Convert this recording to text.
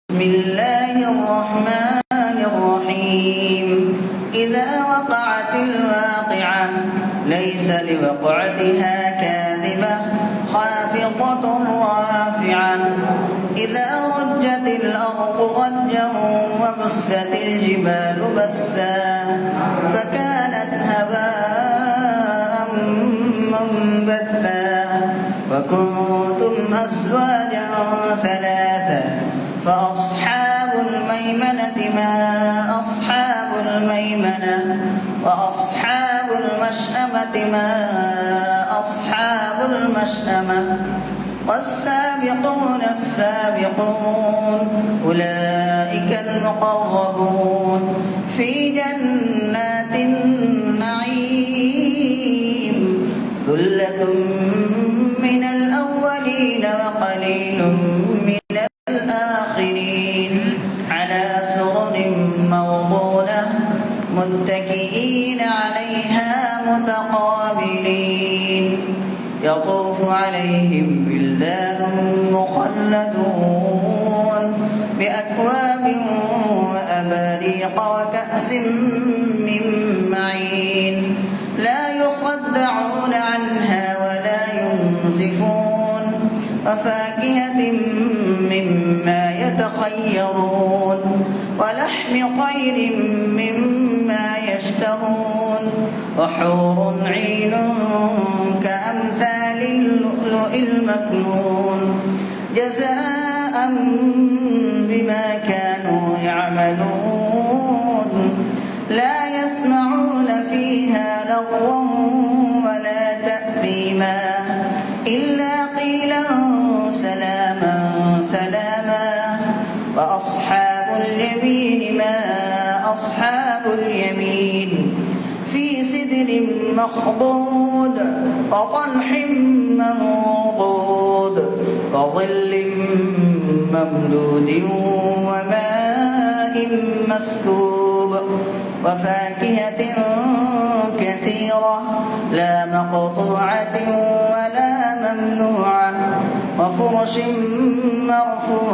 بسم الله الرحمن الرحيم إذا وقعت الواقعة ليس لوقعتها كاذبة خافضة رافعة إذا رجت الأرض رجا وبست الجبال بسا فكانت هباء منبثا وكنتم أزواجا ثلاثة فأصحاب الميمنة ما أصحاب الميمنة وأصحاب المشأمة ما أصحاب المشأمة والسابقون السابقون أولئك المقربون في جنات النعيم ثلة من الأولين وقليل من الآخرين على سرر موضونة متكئين عليها متقابلين يطوف عليهم ولدان مخلدون بأكواب وأباريق وكأس من معين لا يصدعون عنها ولا ينزفون وفاكهة مما يتخيرون ولحم طير مما يشتهون وحور عين كأمثال اللؤلؤ المكنون جزاء بما كانوا يعملون لا يسمعون فيها لغوا ولا تأثيما إلا قيلا سلاما سلاما وأصحاب اليمين ما أصحاب اليمين في سدر مخضود وطلح منضود وظل ممدود وماء مسكوب وفاكهة كثيرة لا مقطوعة ولا ممنوعة وفرش مرفوعة